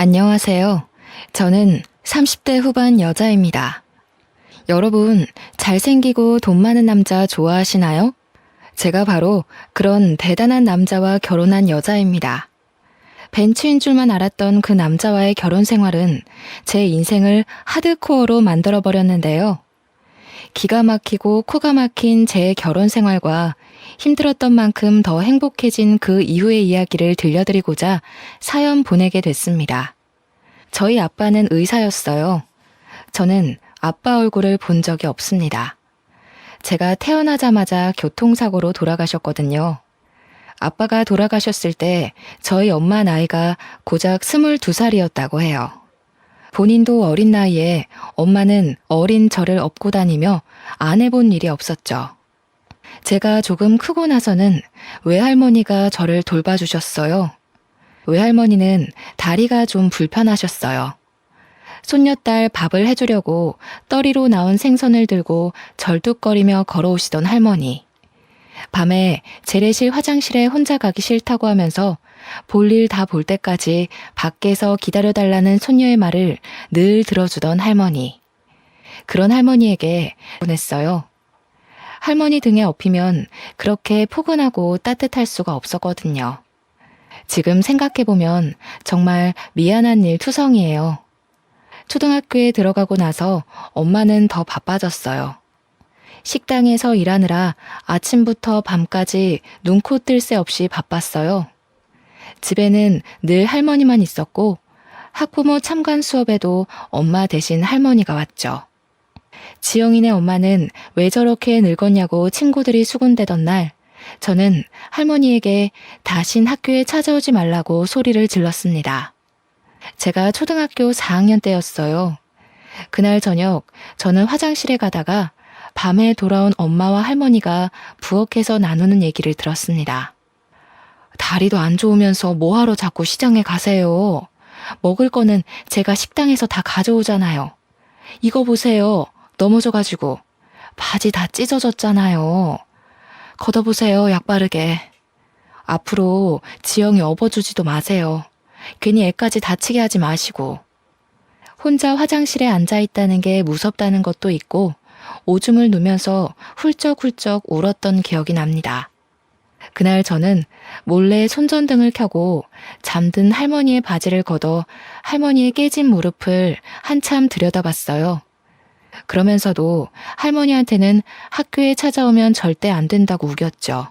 안녕하세요. 저는 30대 후반 여자입니다. 여러분, 잘생기고 돈 많은 남자 좋아하시나요? 제가 바로 그런 대단한 남자와 결혼한 여자입니다. 벤츠인 줄만 알았던 그 남자와의 결혼 생활은 제 인생을 하드코어로 만들어버렸는데요. 기가 막히고 코가 막힌 제 결혼 생활과 힘들었던 만큼 더 행복해진 그 이후의 이야기를 들려드리고자 사연 보내게 됐습니다. 저희 아빠는 의사였어요. 저는 아빠 얼굴을 본 적이 없습니다. 제가 태어나자마자 교통사고로 돌아가셨거든요. 아빠가 돌아가셨을 때 저희 엄마 나이가 고작 22살이었다고 해요. 본인도 어린 나이에 엄마는 어린 저를 업고 다니며 안 해본 일이 없었죠. 제가 조금 크고 나서는 외할머니가 저를 돌봐주셨어요. 외할머니는 다리가 좀 불편하셨어요. 손녀딸 밥을 해주려고 떠리로 나온 생선을 들고 절뚝거리며 걸어오시던 할머니. 밤에 재래실 화장실에 혼자 가기 싫다고 하면서 볼일 다 볼 때까지 밖에서 기다려달라는 손녀의 말을 늘 들어주던 할머니. 그런 할머니에게 보냈어요. 할머니 등에 업히면 그렇게 포근하고 따뜻할 수가 없었거든요. 지금 생각해보면 정말 미안한 일 투성이에요. 초등학교에 들어가고 나서 엄마는 더 바빠졌어요. 식당에서 일하느라 아침부터 밤까지 눈코 뜰 새 없이 바빴어요. 집에는 늘 할머니만 있었고 학부모 참관 수업에도 엄마 대신 할머니가 왔죠. 지영이네 엄마는 왜 저렇게 늙었냐고 친구들이 수군대던 날 저는 할머니에게 다신 학교에 찾아오지 말라고 소리를 질렀습니다. 제가 초등학교 4학년 때였어요. 그날 저녁 저는 화장실에 가다가 밤에 돌아온 엄마와 할머니가 부엌에서 나누는 얘기를 들었습니다. 다리도 안 좋으면서 뭐하러 자꾸 시장에 가세요. 먹을 거는 제가 식당에서 다 가져오잖아요. 이거 보세요. 넘어져가지고 바지 다 찢어졌잖아요. 걷어보세요. 약 바르게. 앞으로 지영이 업어주지도 마세요. 괜히 애까지 다치게 하지 마시고. 혼자 화장실에 앉아있다는 게 무섭다는 것도 있고 오줌을 누면서 훌쩍훌쩍 울었던 기억이 납니다. 그날 저는 몰래 손전등을 켜고 잠든 할머니의 바지를 걷어 할머니의 깨진 무릎을 한참 들여다봤어요. 그러면서도 할머니한테는 학교에 찾아오면 절대 안 된다고 우겼죠.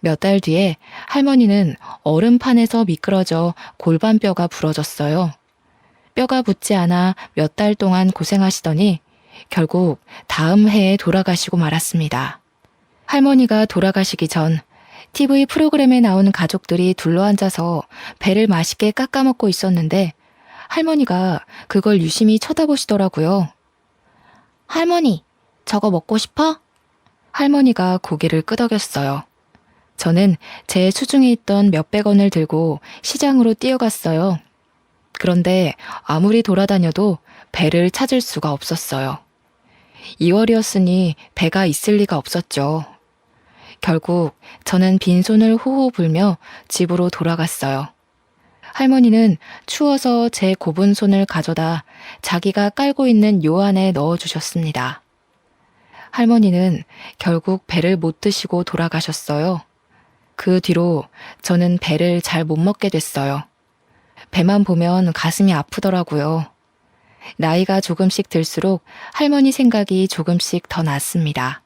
몇 달 뒤에 할머니는 얼음판에서 미끄러져 골반뼈가 부러졌어요. 뼈가 붙지 않아 몇 달 동안 고생하시더니 결국 다음 해에 돌아가시고 말았습니다. 할머니가 돌아가시기 전 TV 프로그램에 나오는 가족들이 둘러앉아서 배를 맛있게 깎아먹고 있었는데 할머니가 그걸 유심히 쳐다보시더라고요. 할머니, 저거 먹고 싶어? 할머니가 고개를 끄덕였어요. 저는 제 수중에 있던 몇백 원을 들고 시장으로 뛰어갔어요. 그런데 아무리 돌아다녀도 배를 찾을 수가 없었어요. 2월이었으니 배가 있을 리가 없었죠. 결국 저는 빈손을 호호 불며 집으로 돌아갔어요. 할머니는 추워서 제 곱은 손을 가져다 자기가 깔고 있는 요 안에 넣어주셨습니다. 할머니는 결국 배를 못 드시고 돌아가셨어요. 그 뒤로 저는 배를 잘 못 먹게 됐어요. 배만 보면 가슴이 아프더라고요. 나이가 조금씩 들수록 할머니 생각이 조금씩 더 났습니다.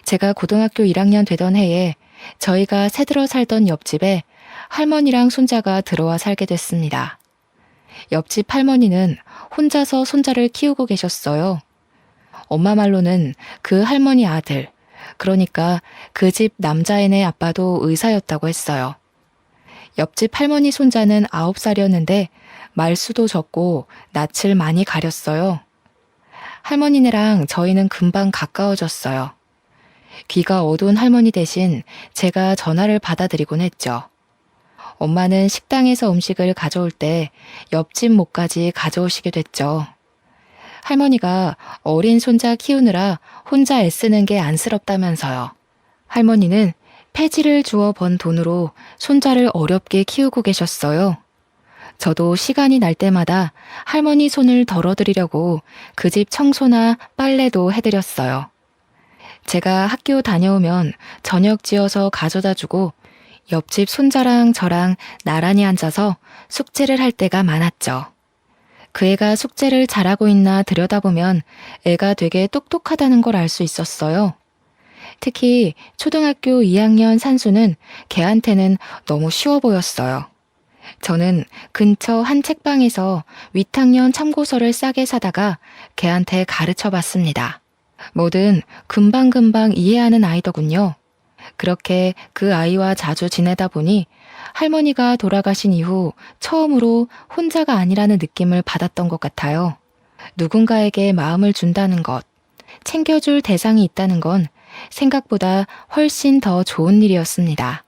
제가 고등학교 1학년 되던 해에 저희가 새들어 살던 옆집에 할머니랑 손자가 들어와 살게 됐습니다. 옆집 할머니는 혼자서 손자를 키우고 계셨어요. 엄마 말로는 그 할머니 아들, 그러니까 그 집 남자애네 아빠도 의사였다고 했어요. 옆집 할머니 손자는 9살이었는데 말수도 적고 낯을 많이 가렸어요. 할머니네랑 저희는 금방 가까워졌어요. 귀가 어두운 할머니 대신 제가 전화를 받아드리곤 했죠. 엄마는 식당에서 음식을 가져올 때 옆집 목까지 가져오시게 됐죠. 할머니가 어린 손자 키우느라 혼자 애쓰는 게 안쓰럽다면서요. 할머니는 폐지를 주어 번 돈으로 손자를 어렵게 키우고 계셨어요. 저도 시간이 날 때마다 할머니 손을 덜어드리려고 그 집 청소나 빨래도 해드렸어요. 제가 학교 다녀오면 저녁 지어서 가져다 주고 옆집 손자랑 저랑 나란히 앉아서 숙제를 할 때가 많았죠. 그 애가 숙제를 잘하고 있나 들여다보면 애가 되게 똑똑하다는 걸 알 수 있었어요. 특히 초등학교 2학년 산수는 걔한테는 너무 쉬워 보였어요. 저는 근처 한 책방에서 위탁년 참고서를 싸게 사다가 걔한테 가르쳐 봤습니다. 뭐든 금방금방 이해하는 아이더군요. 그렇게 그 아이와 자주 지내다 보니 할머니가 돌아가신 이후 처음으로 혼자가 아니라는 느낌을 받았던 것 같아요. 누군가에게 마음을 준다는 것, 챙겨줄 대상이 있다는 건 생각보다 훨씬 더 좋은 일이었습니다.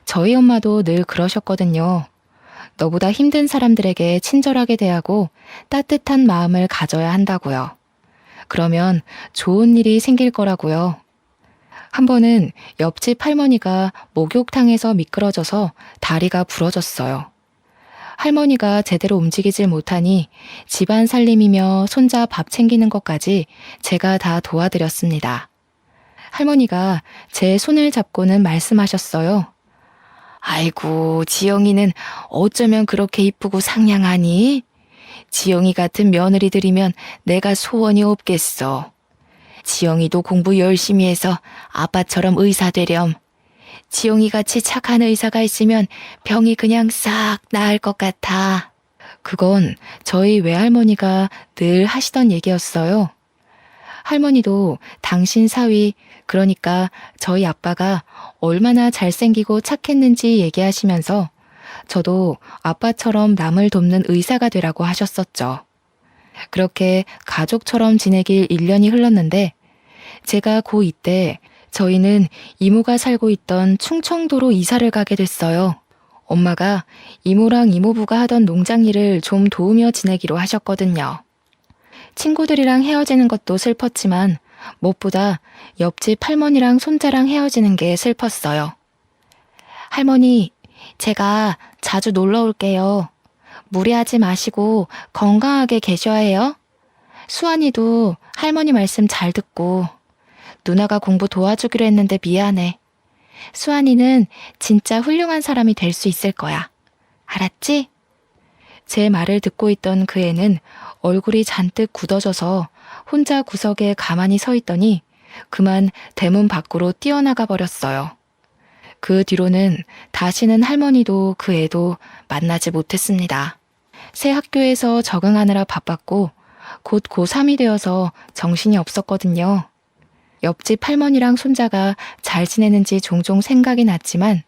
저희 엄마도 늘 그러셨거든요. 너보다 힘든 사람들에게 친절하게 대하고 따뜻한 마음을 가져야 한다고요. 그러면 좋은 일이 생길 거라고요. 한 번은 옆집 할머니가 목욕탕에서 미끄러져서 다리가 부러졌어요. 할머니가 제대로 움직이질 못하니 집안 살림이며 손자 밥 챙기는 것까지 제가 다 도와드렸습니다. 할머니가 제 손을 잡고는 말씀하셨어요. 아이고, 지영이는 어쩌면 그렇게 이쁘고 상냥하니? 지영이 같은 며느리들이면 내가 소원이 없겠어. 지영이도 공부 열심히 해서 아빠처럼 의사 되렴. 지영이같이 착한 의사가 있으면 병이 그냥 싹 나을 것 같아. 그건 저희 외할머니가 늘 하시던 얘기였어요. 할머니도 당신 사위, 그러니까 저희 아빠가 얼마나 잘생기고 착했는지 얘기하시면서 저도 아빠처럼 남을 돕는 의사가 되라고 하셨었죠. 그렇게 가족처럼 지내길 1년이 흘렀는데 제가 고2 때 저희는 이모가 살고 있던 충청도로 이사를 가게 됐어요. 엄마가 이모랑 이모부가 하던 농장 일을 좀 도우며 지내기로 하셨거든요. 친구들이랑 헤어지는 것도 슬펐지만 무엇보다 옆집 할머니랑 손자랑 헤어지는 게 슬펐어요. 할머니, 제가 자주 놀러 올게요. 무리하지 마시고 건강하게 계셔야 해요. 수환이도 할머니 말씀 잘 듣고 누나가 공부 도와주기로 했는데 미안해. 수환이는 진짜 훌륭한 사람이 될 수 있을 거야. 알았지? 제 말을 듣고 있던 그 애는 얼굴이 잔뜩 굳어져서 혼자 구석에 가만히 서 있더니 그만 대문 밖으로 뛰어나가 버렸어요. 그 뒤로는 다시는 할머니도 그 애도 만나지 못했습니다. 새 학교에서 적응하느라 바빴고 곧 고3이 되어서 정신이 없었거든요. 옆집 할머니랑 손자가 잘 지내는지 종종 생각이 났지만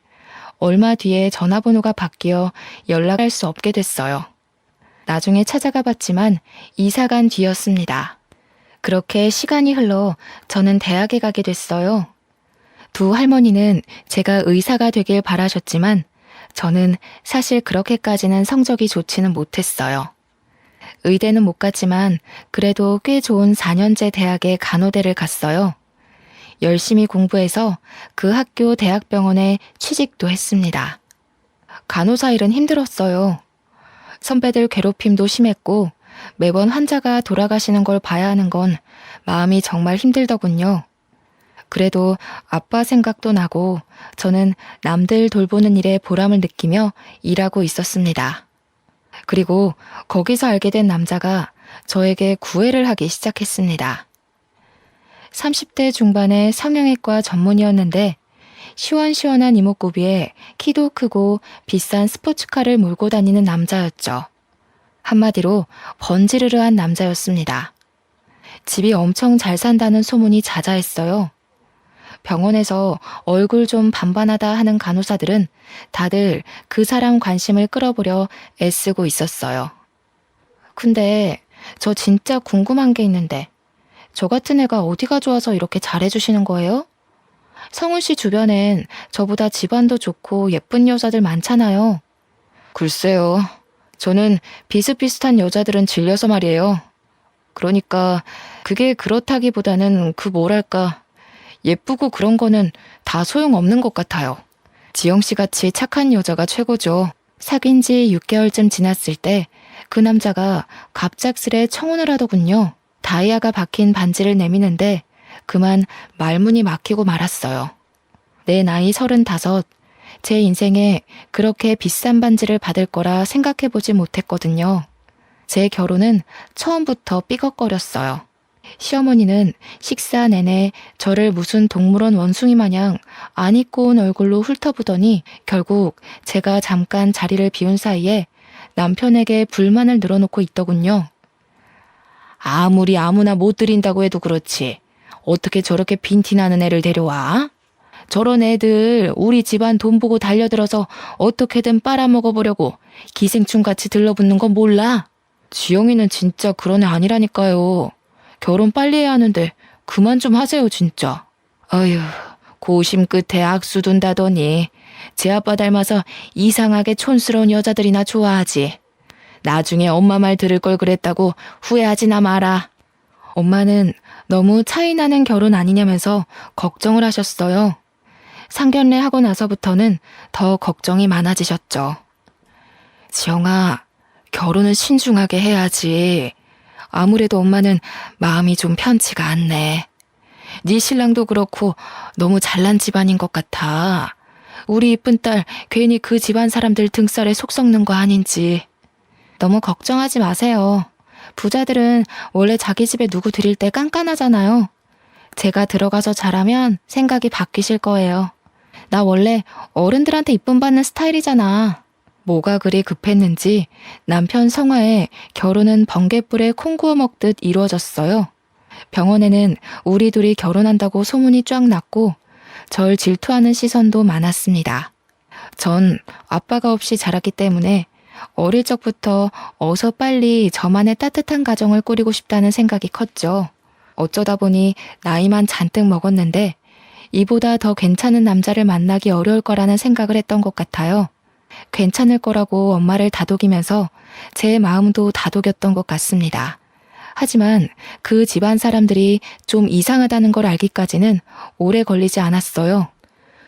얼마 뒤에 전화번호가 바뀌어 연락할 수 없게 됐어요. 나중에 찾아가 봤지만 이사 간 뒤였습니다. 그렇게 시간이 흘러 저는 대학에 가게 됐어요. 두 할머니는 제가 의사가 되길 바라셨지만 저는 사실 그렇게까지는 성적이 좋지는 못했어요. 의대는 못 갔지만 그래도 꽤 좋은 4년제 대학에 간호대를 갔어요. 열심히 공부해서 그 학교 대학병원에 취직도 했습니다. 간호사 일은 힘들었어요. 선배들 괴롭힘도 심했고 매번 환자가 돌아가시는 걸 봐야 하는 건 마음이 정말 힘들더군요. 그래도 아빠 생각도 나고 저는 남들 돌보는 일에 보람을 느끼며 일하고 있었습니다. 그리고 거기서 알게 된 남자가 저에게 구애를 하기 시작했습니다. 30대 중반의 성형외과 전문의였는데 시원시원한 이목구비에 키도 크고 비싼 스포츠카를 몰고 다니는 남자였죠. 한마디로 번지르르한 남자였습니다. 집이 엄청 잘 산다는 소문이 자자했어요. 병원에서 얼굴 좀 반반하다 하는 간호사들은 다들 그 사람 관심을 끌어보려 애쓰고 있었어요. 근데 저 진짜 궁금한 게 있는데 저 같은 애가 어디가 좋아서 이렇게 잘해주시는 거예요? 성훈 씨 주변엔 저보다 집안도 좋고 예쁜 여자들 많잖아요. 글쎄요. 저는 비슷비슷한 여자들은 질려서 말이에요. 그러니까 그게 그렇다기보다는 그 뭐랄까 예쁘고 그런 거는 다 소용없는 것 같아요. 지영 씨 같이 착한 여자가 최고죠. 사귄 지 6개월쯤 지났을 때 그 남자가 갑작스레 청혼을 하더군요. 다이아가 박힌 반지를 내미는데 그만 말문이 막히고 말았어요. 내 나이 35, 제 인생에 그렇게 비싼 반지를 받을 거라 생각해보지 못했거든요. 제 결혼은 처음부터 삐걱거렸어요. 시어머니는 식사 내내 저를 무슨 동물원 원숭이 마냥 안 입고 온 얼굴로 훑어보더니 결국 제가 잠깐 자리를 비운 사이에 남편에게 불만을 늘어놓고 있더군요. 아무리 아무나 못 드린다고 해도 그렇지. 어떻게 저렇게 빈티나는 애를 데려와? 저런 애들 우리 집안 돈 보고 달려들어서 어떻게든 빨아먹어보려고 기생충같이 들러붙는 건 몰라? 지영이는 진짜 그런 애 아니라니까요. 결혼 빨리 해야 하는데 그만 좀 하세요 진짜. 어휴, 고심 끝에 악수 둔다더니 제 아빠 닮아서 이상하게 촌스러운 여자들이나 좋아하지. 나중에 엄마 말 들을 걸 그랬다고 후회하지나 마라. 엄마는 너무 차이나는 결혼 아니냐면서 걱정을 하셨어요. 상견례 하고 나서부터는 더 걱정이 많아지셨죠. 지영아, 결혼은 신중하게 해야지. 아무래도 엄마는 마음이 좀 편치가 않네. 네 신랑도 그렇고 너무 잘난 집안인 것 같아. 우리 이쁜 딸 괜히 그 집안 사람들 등살에 속 썩는 거 아닌지. 너무 걱정하지 마세요. 부자들은 원래 자기 집에 누구 들일 때 깐깐하잖아요. 제가 들어가서 잘하면 생각이 바뀌실 거예요. 나 원래 어른들한테 이쁨 받는 스타일이잖아. 뭐가 그리 급했는지 남편 성화에 결혼은 번갯불에 콩 구워 먹듯 이루어졌어요. 병원에는 우리 둘이 결혼한다고 소문이 쫙 났고 절 질투하는 시선도 많았습니다. 전 아빠가 없이 자랐기 때문에 어릴 적부터 어서 빨리 저만의 따뜻한 가정을 꾸리고 싶다는 생각이 컸죠. 어쩌다 보니 나이만 잔뜩 먹었는데 이보다 더 괜찮은 남자를 만나기 어려울 거라는 생각을 했던 것 같아요. 괜찮을 거라고 엄마를 다독이면서 제 마음도 다독였던 것 같습니다. 하지만 그 집안 사람들이 좀 이상하다는 걸 알기까지는 오래 걸리지 않았어요.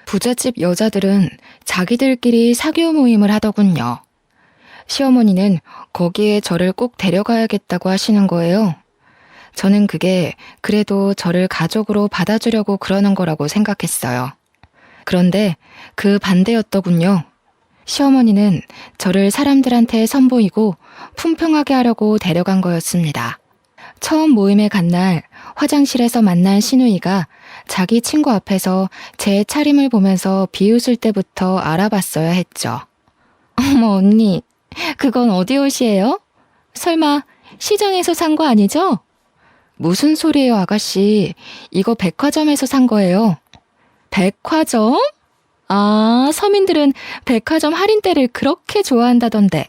부잣집 여자들은 자기들끼리 사교 모임을 하더군요. 시어머니는 거기에 저를 꼭 데려가야겠다고 하시는 거예요. 저는 그게 그래도 저를 가족으로 받아주려고 그러는 거라고 생각했어요. 그런데 그 반대였더군요. 시어머니는 저를 사람들한테 선보이고 품평하게 하려고 데려간 거였습니다. 처음 모임에 간 날 화장실에서 만난 시누이가 자기 친구 앞에서 제 차림을 보면서 비웃을 때부터 알아봤어야 했죠. 어머 언니, 그건 어디 옷이에요? 설마 시장에서 산 거 아니죠? 무슨 소리예요 아가씨, 이거 백화점에서 산 거예요. 백화점? 아, 서민들은 백화점 할인대를 그렇게 좋아한다던데.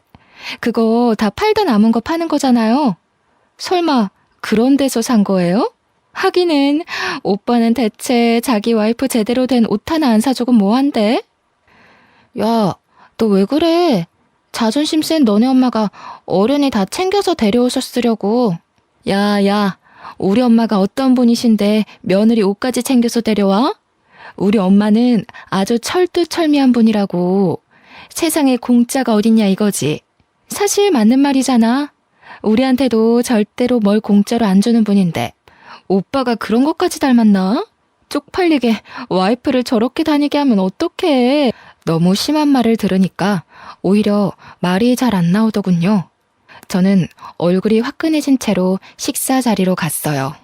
그거 다 팔다 남은 거 파는 거잖아요. 설마 그런 데서 산 거예요? 하기는 오빠는 대체 자기 와이프 제대로 된 옷 하나 안 사주고 뭐한대? 야, 너 왜 그래? 자존심 센 너네 엄마가 어른이 다 챙겨서 데려오셨으려고. 야, 우리 엄마가 어떤 분이신데 며느리 옷까지 챙겨서 데려와? 우리 엄마는 아주 철두철미한 분이라고. 세상에 공짜가 어딨냐 이거지. 사실 맞는 말이잖아. 우리한테도 절대로 뭘 공짜로 안 주는 분인데 오빠가 그런 것까지 닮았나? 쪽팔리게 와이프를 저렇게 다니게 하면 어떡해. 너무 심한 말을 들으니까 오히려 말이 잘 안 나오더군요. 저는 얼굴이 화끈해진 채로 식사 자리로 갔어요.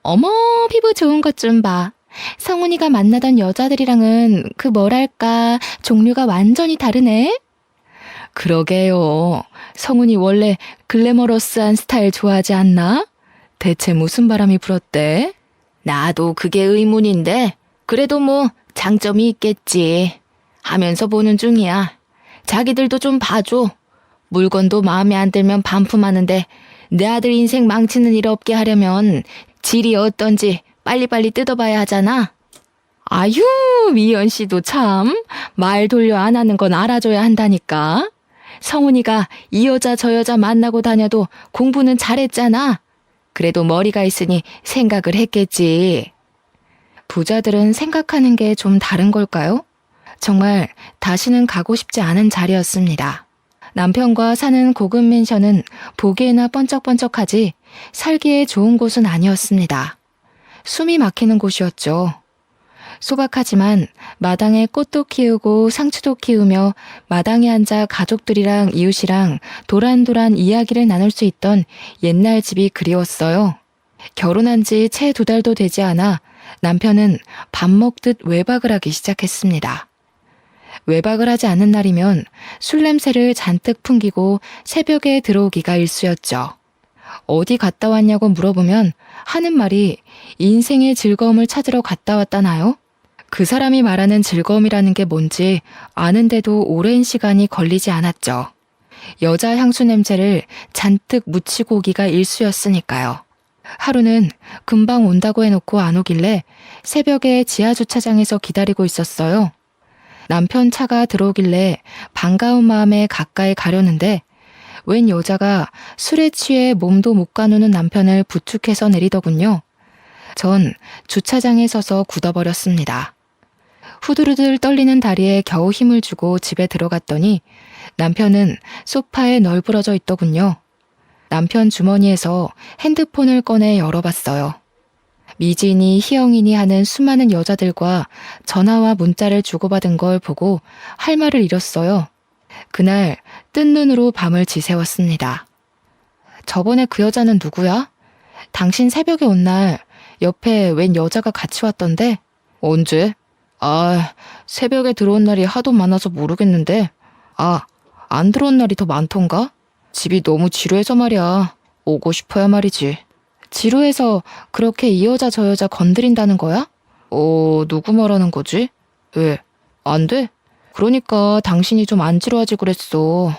어머, 피부 좋은 것 좀 봐. 성훈이가 만나던 여자들이랑은 그 뭐랄까 종류가 완전히 다르네. 그러게요. 성훈이 원래 글래머러스한 스타일 좋아하지 않나? 대체 무슨 바람이 불었대? 나도 그게 의문인데 그래도 뭐 장점이 있겠지 하면서 보는 중이야. 자기들도 좀 봐줘. 물건도 마음에 안 들면 반품하는데 내 아들 인생 망치는 일 없게 하려면 질이 어떤지 빨리빨리 뜯어봐야 하잖아. 아유, 미연 씨도 참 말 돌려 안 하는 건 알아줘야 한다니까. 성훈이가 이 여자 저 여자 만나고 다녀도 공부는 잘했잖아. 그래도 머리가 있으니 생각을 했겠지. 부자들은 생각하는 게 좀 다른 걸까요? 정말 다시는 가고 싶지 않은 자리였습니다. 남편과 사는 고급 맨션은 보기에나 번쩍번쩍하지 살기에 좋은 곳은 아니었습니다. 숨이 막히는 곳이었죠. 소박하지만 마당에 꽃도 키우고 상추도 키우며 마당에 앉아 가족들이랑 이웃이랑 도란도란 이야기를 나눌 수 있던 옛날 집이 그리웠어요. 결혼한 지 채 2달도 되지 않아 남편은 밥 먹듯 외박을 하기 시작했습니다. 외박을 하지 않는 날이면 술 냄새를 잔뜩 풍기고 새벽에 들어오기가 일쑤였죠. 어디 갔다 왔냐고 물어보면 하는 말이 인생의 즐거움을 찾으러 갔다 왔다나요? 그 사람이 말하는 즐거움이라는 게 뭔지 아는데도 오랜 시간이 걸리지 않았죠. 여자 향수 냄새를 잔뜩 묻히고 오기가 일쑤였으니까요. 하루는 금방 온다고 해놓고 안 오길래 새벽에 지하주차장에서 기다리고 있었어요. 남편 차가 들어오길래 반가운 마음에 가까이 가려는데 웬 여자가 술에 취해 몸도 못 가누는 남편을 부축해서 내리더군요. 전 주차장에 서서 굳어버렸습니다. 후들후들 떨리는 다리에 겨우 힘을 주고 집에 들어갔더니 남편은 소파에 널브러져 있더군요. 남편 주머니에서 핸드폰을 꺼내 열어봤어요. 미진이, 희영이니 하는 수많은 여자들과 전화와 문자를 주고받은 걸 보고 할 말을 잃었어요. 그날 뜬 눈으로 밤을 지새웠습니다. 저번에 그 여자는 누구야? 당신 새벽에 온 날 옆에 웬 여자가 같이 왔던데? 언제? 새벽에 들어온 날이 하도 많아서 모르겠는데. 안 들어온 날이 더 많던가? 집이 너무 지루해서 말이야. 오고 싶어야 말이지. 지루해서 그렇게 이 여자 저 여자 건드린다는 거야? 누구 말하는 거지? 왜? 안 돼? 그러니까 당신이 좀 안 지루하지 그랬어.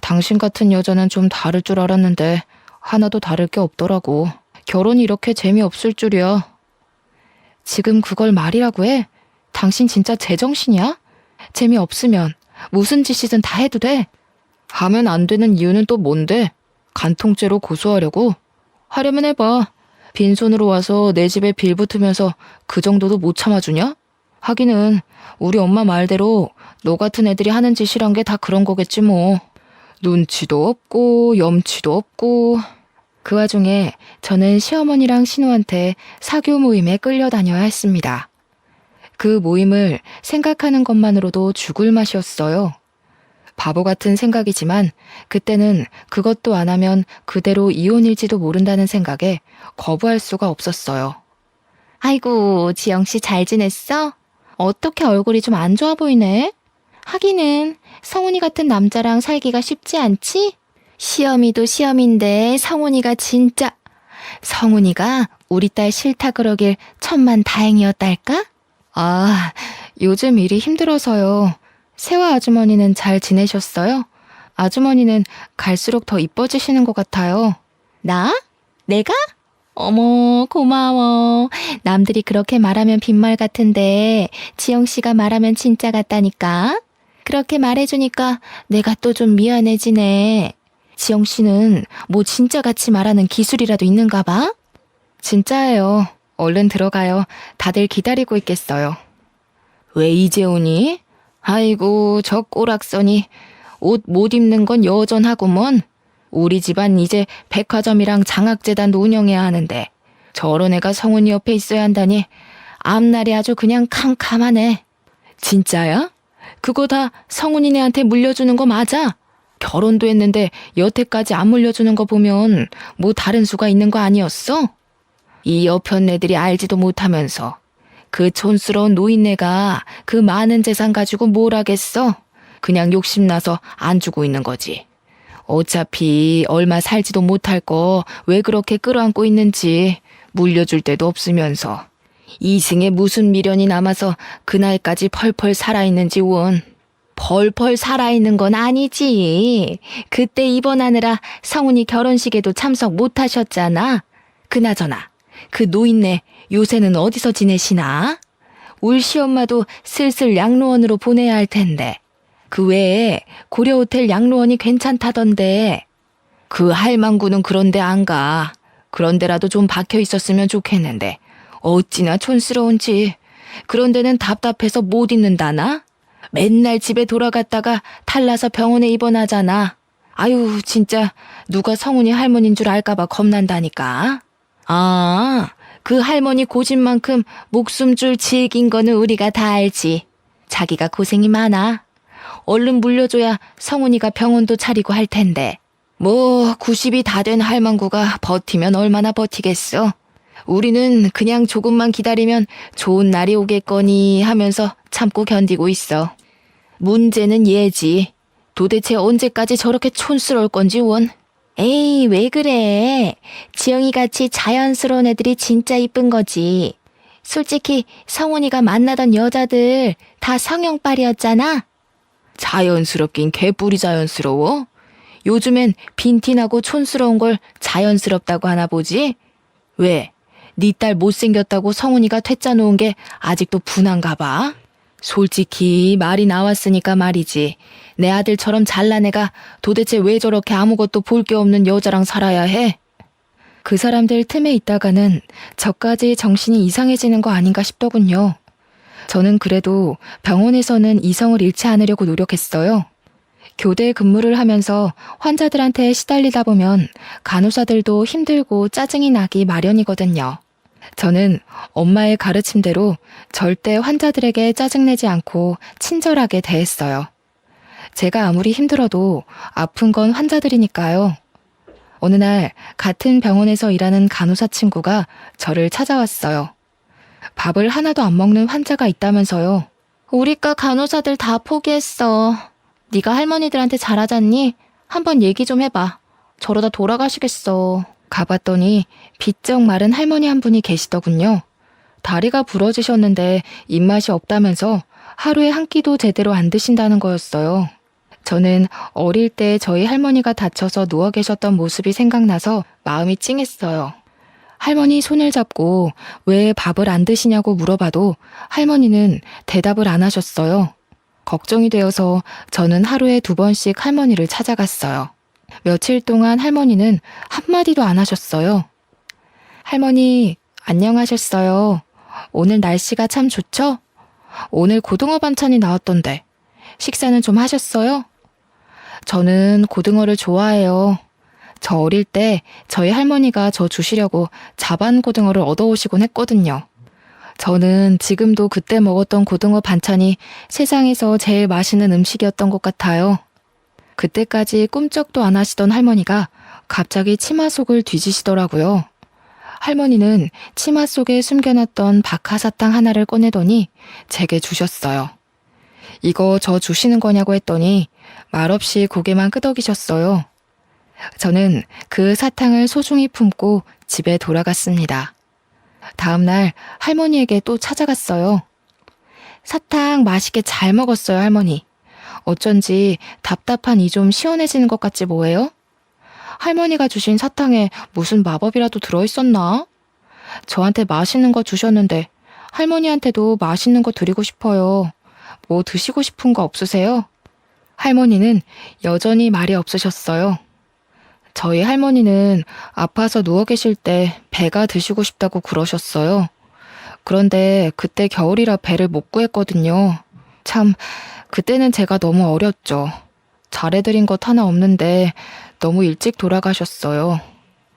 당신 같은 여자는 좀 다를 줄 알았는데 하나도 다를 게 없더라고. 결혼이 이렇게 재미없을 줄이야. 지금 그걸 말이라고 해? 당신 진짜 제정신이야? 재미없으면 무슨 짓이든 다 해도 돼? 하면 안 되는 이유는 또 뭔데? 간통죄로 고소하려고? 하려면 해봐. 빈손으로 와서 내 집에 빌붙으면서 그 정도도 못 참아주냐? 하기는 우리 엄마 말대로 너 같은 애들이 하는 짓이란 게 다 그런 거겠지 뭐. 눈치도 없고 염치도 없고. 그 와중에 저는 시어머니랑 신우한테 사교 모임에 끌려다녀야 했습니다. 그 모임을 생각하는 것만으로도 죽을 맛이었어요. 바보 같은 생각이지만 그때는 그것도 안 하면 그대로 이혼일지도 모른다는 생각에 거부할 수가 없었어요. 아이고, 지영씨 잘 지냈어? 어떻게 얼굴이 좀 안 좋아 보이네? 하기는 성훈이 같은 남자랑 살기가 쉽지 않지? 시어미도 시어미인데 성훈이가 진짜... 성훈이가 우리 딸 싫다 그러길 천만 다행이었달까? 요즘 일이 힘들어서요. 세화 아주머니는 잘 지내셨어요? 아주머니는 갈수록 더 이뻐지시는 것 같아요. 나? 내가? 어머, 고마워. 남들이 그렇게 말하면 빈말 같은데 지영씨가 말하면 진짜 같다니까. 그렇게 말해주니까 내가 또 좀 미안해지네. 지영씨는 뭐 진짜같이 말하는 기술이라도 있는가 봐? 진짜예요. 얼른 들어가요. 다들 기다리고 있겠어요. 왜 이제 오니? 아이고, 저 꼬락서니 옷 못 입는 건 여전하구먼. 우리 집안 이제 백화점이랑 장학재단도 운영해야 하는데 저런 애가 성훈이 옆에 있어야 한다니 앞날이 아주 그냥 캄캄하네. 진짜야? 그거 다 성훈이네한테 물려주는 거 맞아? 결혼도 했는데 여태까지 안 물려주는 거 보면 뭐 다른 수가 있는 거 아니었어? 이 여편 애들이 알지도 못하면서 그 촌스러운 노인네가 그 많은 재산 가지고 뭘 하겠어? 그냥 욕심나서 안 주고 있는 거지. 어차피 얼마 살지도 못할 거 왜 그렇게 끌어안고 있는지 물려줄 데도 없으면서 이승에 무슨 미련이 남아서 그날까지 펄펄 살아있는지 원. 펄펄 살아있는 건 아니지. 그때 입원하느라 성훈이 결혼식에도 참석 못하셨잖아. 그나저나 그 노인네 요새는 어디서 지내시나? 울 시엄마도 슬슬 양로원으로 보내야 할 텐데. 그 외에 고려호텔 양로원이 괜찮다던데. 그 할망구는 그런데 안 가. 그런데라도 좀 박혀 있었으면 좋겠는데 어찌나 촌스러운지. 그런 데는 답답해서 못 있는다나? 맨날 집에 돌아갔다가 탈나서 병원에 입원하잖아. 아유, 진짜 누가 성훈이 할머니인 줄 알까봐 겁난다니까. 아, 그 할머니 고집만큼 목숨줄 질긴 거는 우리가 다 알지. 자기가 고생이 많아. 얼른 물려줘야 성훈이가 병원도 차리고 할 텐데. 뭐 90이 다 된 할망구가 버티면 얼마나 버티겠어. 우리는 그냥 조금만 기다리면 좋은 날이 오겠거니 하면서 참고 견디고 있어. 문제는 얘지. 도대체 언제까지 저렇게 촌스러울 건지 원. 에이, 왜 그래. 지영이같이 자연스러운 애들이 진짜 이쁜 거지. 솔직히 성훈이가 만나던 여자들 다 성형빨이었잖아. 자연스럽긴 개뿔이 자연스러워. 요즘엔 빈티나고 촌스러운 걸 자연스럽다고 하나 보지? 왜? 네 딸 못생겼다고 성훈이가 퇴짜 놓은 게 아직도 분한가 봐? 솔직히 말이 나왔으니까 말이지. 내 아들처럼 잘난 애가 도대체 왜 저렇게 아무것도 볼 게 없는 여자랑 살아야 해? 그 사람들 틈에 있다가는 저까지 정신이 이상해지는 거 아닌가 싶더군요. 저는 그래도 병원에서는 이성을 잃지 않으려고 노력했어요. 교대 근무를 하면서 환자들한테 시달리다 보면 간호사들도 힘들고 짜증이 나기 마련이거든요. 저는 엄마의 가르침대로 절대 환자들에게 짜증내지 않고 친절하게 대했어요. 제가 아무리 힘들어도 아픈 건 환자들이니까요. 어느 날 같은 병원에서 일하는 간호사 친구가 저를 찾아왔어요. 밥을 하나도 안 먹는 환자가 있다면서요. 우리과 간호사들 다 포기했어. 네가 할머니들한테 잘하잖니? 한번 얘기 좀 해봐. 저러다 돌아가시겠어. 가봤더니 비쩍 마른 할머니 한 분이 계시더군요. 다리가 부러지셨는데 입맛이 없다면서 하루에 한 끼도 제대로 안 드신다는 거였어요. 저는 어릴 때 저희 할머니가 다쳐서 누워 계셨던 모습이 생각나서 마음이 찡했어요. 할머니 손을 잡고 왜 밥을 안 드시냐고 물어봐도 할머니는 대답을 안 하셨어요. 걱정이 되어서 저는 하루에 2번씩 할머니를 찾아갔어요. 며칠 동안 할머니는 한마디도 안 하셨어요. 할머니, 안녕하셨어요. 오늘 날씨가 참 좋죠? 오늘 고등어 반찬이 나왔던데 식사는 좀 하셨어요? 저는 고등어를 좋아해요. 저 어릴 때 저희 할머니가 저 주시려고 자반 고등어를 얻어오시곤 했거든요. 저는 지금도 그때 먹었던 고등어 반찬이 세상에서 제일 맛있는 음식이었던 것 같아요. 그때까지 꿈쩍도 안 하시던 할머니가 갑자기 치마 속을 뒤지시더라고요. 할머니는 치마 속에 숨겨놨던 박하사탕 하나를 꺼내더니 제게 주셨어요. 이거 저 주시는 거냐고 했더니 말없이 고개만 끄덕이셨어요. 저는 그 사탕을 소중히 품고 집에 돌아갔습니다. 다음 날 할머니에게 또 찾아갔어요. 사탕 맛있게 잘 먹었어요, 할머니. 어쩐지 답답한 이 좀 시원해지는 것 같지 뭐예요? 할머니가 주신 사탕에 무슨 마법이라도 들어있었나? 저한테 맛있는 거 주셨는데 할머니한테도 맛있는 거 드리고 싶어요. 뭐 드시고 싶은 거 없으세요? 할머니는 여전히 말이 없으셨어요. 저희 할머니는 아파서 누워 계실 때 배가 드시고 싶다고 그러셨어요. 그런데 그때 겨울이라 배를 못 구했거든요. 참, 그때는 제가 너무 어렸죠. 잘해드린 것 하나 없는데 너무 일찍 돌아가셨어요.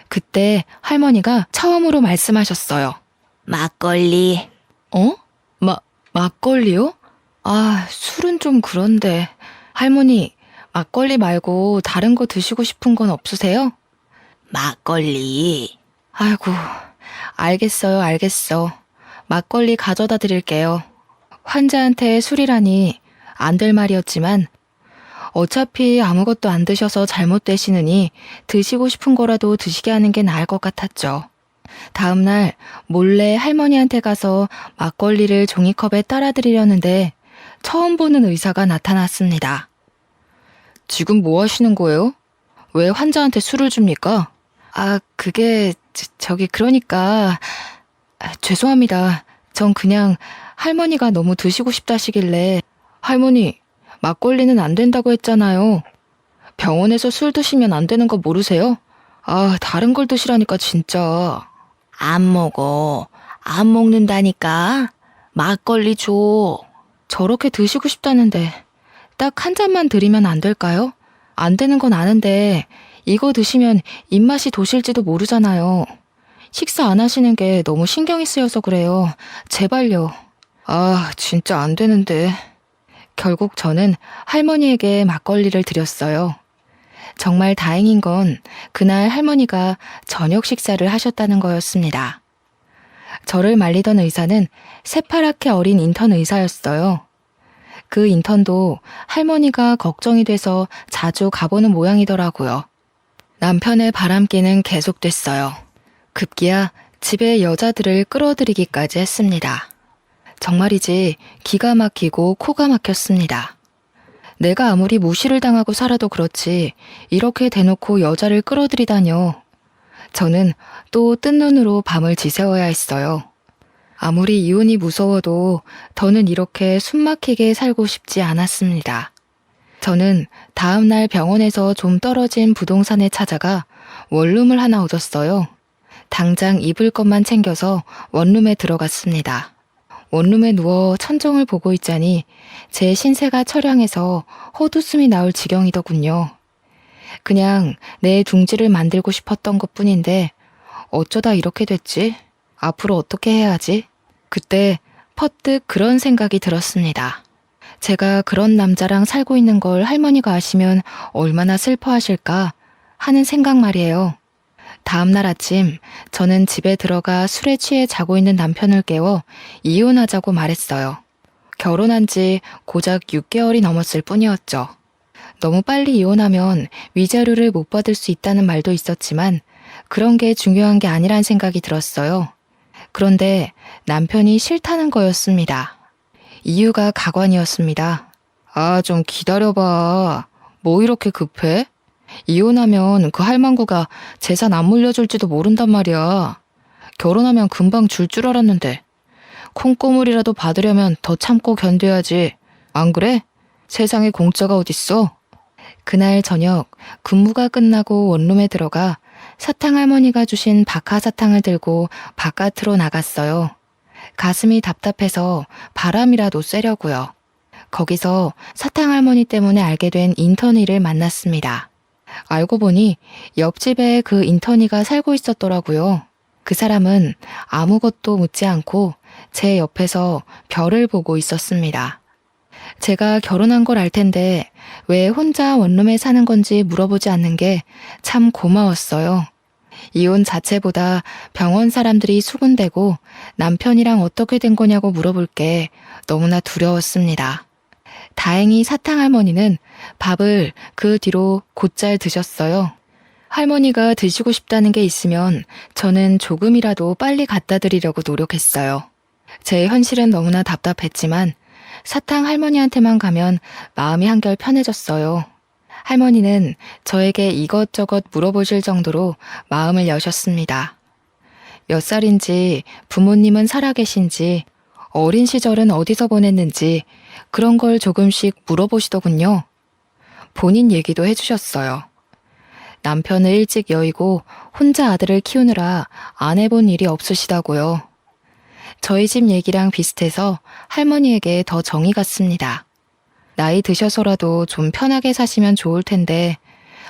그때 할머니가 처음으로 말씀하셨어요. 막걸리. 어? 막걸리요? 아, 술은 좀 그런데. 할머니, 막걸리 말고 다른 거 드시고 싶은 건 없으세요? 막걸리. 아이고, 알겠어. 막걸리 가져다 드릴게요. 환자한테 술이라니 안 될 말이었지만 어차피 아무것도 안 드셔서 잘못되시느니 드시고 싶은 거라도 드시게 하는 게 나을 것 같았죠. 다음 날 몰래 할머니한테 가서 막걸리를 종이컵에 따라 드리려는데 처음 보는 의사가 나타났습니다. 지금 뭐 하시는 거예요? 왜 환자한테 술을 줍니까? 아, 그게 그러니까 죄송합니다. 전 그냥 할머니가 너무 드시고 싶다시길래. 할머니, 막걸리는 안 된다고 했잖아요. 병원에서 술 드시면 안 되는 거 모르세요? 아, 다른 걸 드시라니까 진짜. 안 먹어. 안 먹는다니까. 막걸리 줘. 저렇게 드시고 싶다는데 딱 한 잔만 드리면 안 될까요? 안 되는 건 아는데 이거 드시면 입맛이 도실지도 모르잖아요. 식사 안 하시는 게 너무 신경이 쓰여서 그래요. 제발요. 아, 진짜 안 되는데. 결국 저는 할머니에게 막걸리를 드렸어요. 정말 다행인 건 그날 할머니가 저녁 식사를 하셨다는 거였습니다. 저를 말리던 의사는 새파랗게 어린 인턴 의사였어요. 그 인턴도 할머니가 걱정이 돼서 자주 가보는 모양이더라고요. 남편의 바람기는 계속됐어요. 급기야 집에 여자들을 끌어들이기까지 했습니다. 정말이지 기가 막히고 코가 막혔습니다. 내가 아무리 무시를 당하고 살아도 그렇지 이렇게 대놓고 여자를 끌어들이다뇨. 저는 또 뜬 눈으로 밤을 지새워야 했어요. 아무리 이혼이 무서워도 더는 이렇게 숨막히게 살고 싶지 않았습니다. 저는 다음 날 병원에서 좀 떨어진 부동산에 찾아가 원룸을 하나 얻었어요. 당장 입을 것만 챙겨서 원룸에 들어갔습니다. 원룸에 누워 천정을 보고 있자니 제 신세가 처량해서 헛웃음이 나올 지경이더군요. 그냥 내 둥지를 만들고 싶었던 것뿐인데 어쩌다 이렇게 됐지? 앞으로 어떻게 해야지? 그때 퍼뜩 그런 생각이 들었습니다. 제가 그런 남자랑 살고 있는 걸 할머니가 아시면 얼마나 슬퍼하실까 하는 생각 말이에요. 다음날 아침 저는 집에 들어가 술에 취해 자고 있는 남편을 깨워 이혼하자고 말했어요. 결혼한 지 고작 6개월이 넘었을 뿐이었죠. 너무 빨리 이혼하면 위자료를 못 받을 수 있다는 말도 있었지만 그런 게 중요한 게 아니란 생각이 들었어요. 그런데 남편이 싫다는 거였습니다. 이유가 가관이었습니다. 아, 좀 기다려봐. 뭐 이렇게 급해? 이혼하면 그 할망구가 재산 안 물려줄지도 모른단 말이야. 결혼하면 금방 줄 줄 알았는데. 콩고물이라도 받으려면 더 참고 견뎌야지. 안 그래? 세상에 공짜가 어딨어? 그날 저녁 근무가 끝나고 원룸에 들어가 사탕할머니가 주신 박하사탕을 들고 바깥으로 나갔어요. 가슴이 답답해서 바람이라도 쐬려고요. 거기서 사탕할머니 때문에 알게 된 인턴이를 만났습니다. 알고 보니 옆집에 그 인턴이가 살고 있었더라고요. 그 사람은 아무것도 묻지 않고 제 옆에서 별을 보고 있었습니다. 제가 결혼한 걸 알 텐데 왜 혼자 원룸에 사는 건지 물어보지 않는 게 참 고마웠어요. 이혼 자체보다 병원 사람들이 수군대고 남편이랑 어떻게 된 거냐고 물어볼 게 너무나 두려웠습니다. 다행히 사탕할머니는 밥을 그 뒤로 곧잘 드셨어요. 할머니가 드시고 싶다는 게 있으면 저는 조금이라도 빨리 갖다 드리려고 노력했어요. 제 현실은 너무나 답답했지만 사탕 할머니한테만 가면 마음이 한결 편해졌어요. 할머니는 저에게 이것저것 물어보실 정도로 마음을 여셨습니다. 몇 살인지, 부모님은 살아계신지, 어린 시절은 어디서 보냈는지 그런 걸 조금씩 물어보시더군요. 본인 얘기도 해주셨어요. 남편을 일찍 여의고 혼자 아들을 키우느라 안 해본 일이 없으시다고요. 저희 집 얘기랑 비슷해서 할머니에게 더 정이 갔습니다. 나이 드셔서라도 좀 편하게 사시면 좋을 텐데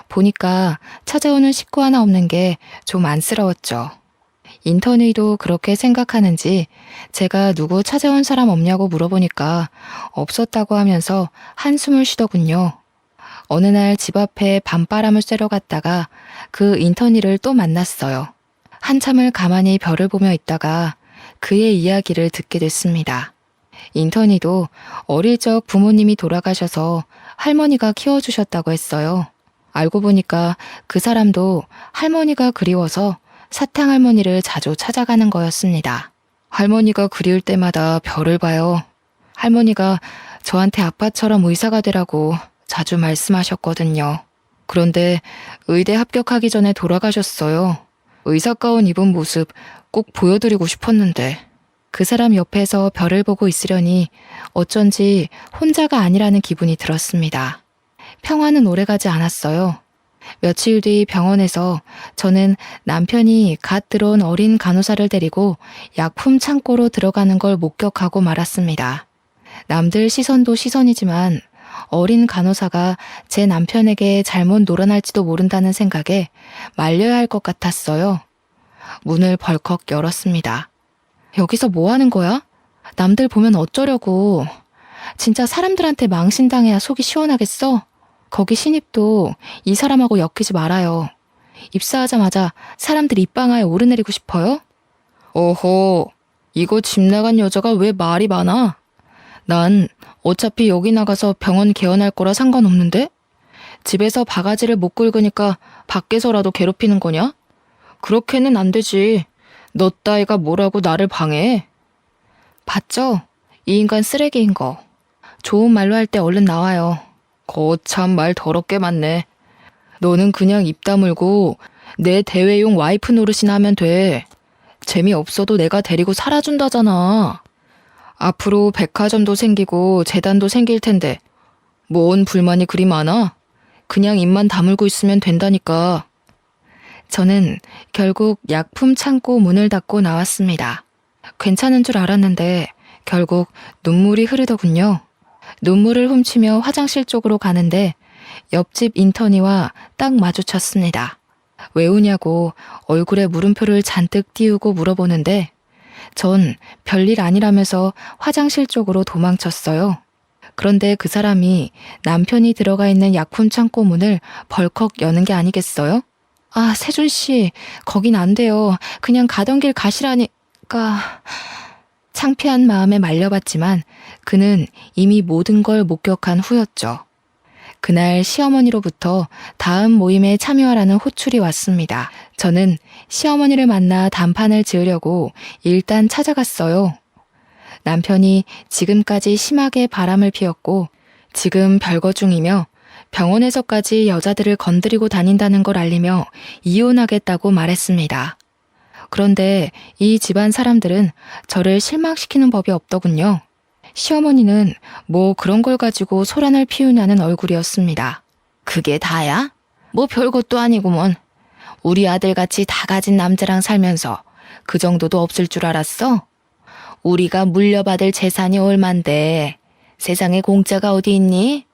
보니까 찾아오는 식구 하나 없는 게 좀 안쓰러웠죠. 인턴이도 그렇게 생각하는지 제가 누구 찾아온 사람 없냐고 물어보니까 없었다고 하면서 한숨을 쉬더군요. 어느 날 집 앞에 밤바람을 쐬러 갔다가 그 인턴이를 또 만났어요. 한참을 가만히 별을 보며 있다가 그의 이야기를 듣게 됐습니다. 인턴이도 어릴 적 부모님이 돌아가셔서 할머니가 키워주셨다고 했어요. 알고 보니까 그 사람도 할머니가 그리워서 사탕할머니를 자주 찾아가는 거였습니다. 할머니가 그리울 때마다 별을 봐요. 할머니가 저한테 아빠처럼 의사가 되라고 자주 말씀하셨거든요. 그런데 의대 합격하기 전에 돌아가셨어요. 의사 가운 입은 모습 꼭 보여드리고 싶었는데 그 사람 옆에서 별을 보고 있으려니 어쩐지 혼자가 아니라는 기분이 들었습니다. 평화는 오래가지 않았어요. 며칠 뒤 병원에서 저는 남편이 갓 들어온 어린 간호사를 데리고 약품 창고로 들어가는 걸 목격하고 말았습니다. 남들 시선도 시선이지만 어린 간호사가 제 남편에게 잘못 놀아날지도 모른다는 생각에 말려야 할 것 같았어요. 문을 벌컥 열었습니다. 여기서 뭐 하는 거야? 남들 보면 어쩌려고. 진짜 사람들한테 망신당해야 속이 시원하겠어? 거기 신입도 이 사람하고 엮이지 말아요. 입사하자마자 사람들 입방아에 오르내리고 싶어요? 어허, 이거 집 나간 여자가 왜 말이 많아? 난 어차피 여기 나가서 병원 개원할 거라 상관없는데? 집에서 바가지를 못 긁으니까 밖에서라도 괴롭히는 거냐? 그렇게는 안 되지. 너 따위가 뭐라고 나를 방해해? 봤죠? 이 인간 쓰레기인 거. 좋은 말로 할 때 얼른 나와요. 거참 말 더럽게 많네. 너는 그냥 입 다물고 내 대외용 와이프 노릇이나 하면 돼. 재미없어도 내가 데리고 살아준다잖아. 앞으로 백화점도 생기고 재단도 생길 텐데 뭔 불만이 그리 많아? 그냥 입만 다물고 있으면 된다니까. 저는 결국 약품 창고 문을 닫고 나왔습니다. 괜찮은 줄 알았는데 결국 눈물이 흐르더군요. 눈물을 훔치며 화장실 쪽으로 가는데 옆집 인턴이와 딱 마주쳤습니다. 왜 우냐고 얼굴에 물음표를 잔뜩 띄우고 물어보는데 전 별일 아니라면서 화장실 쪽으로 도망쳤어요. 그런데 그 사람이 남편이 들어가 있는 약품 창고 문을 벌컥 여는 게 아니겠어요? 아, 세준 씨, 거긴 안 돼요. 그냥 가던 길 가시라니까. 창피한 마음에 말려봤지만 그는 이미 모든 걸 목격한 후였죠. 그날 시어머니로부터 다음 모임에 참여하라는 호출이 왔습니다. 저는 시어머니를 만나 단판을 지으려고 일단 찾아갔어요. 남편이 지금까지 심하게 바람을 피웠고 지금 별거 중이며 병원에서까지 여자들을 건드리고 다닌다는 걸 알리며 이혼하겠다고 말했습니다. 그런데 이 집안 사람들은 저를 실망시키는 법이 없더군요. 시어머니는 뭐 그런 걸 가지고 소란을 피우냐는 얼굴이었습니다. 그게 다야? 뭐 별것도 아니구먼. 우리 아들같이 다 가진 남자랑 살면서 그 정도도 없을 줄 알았어? 우리가 물려받을 재산이 얼만데 세상에 공짜가 어디 있니?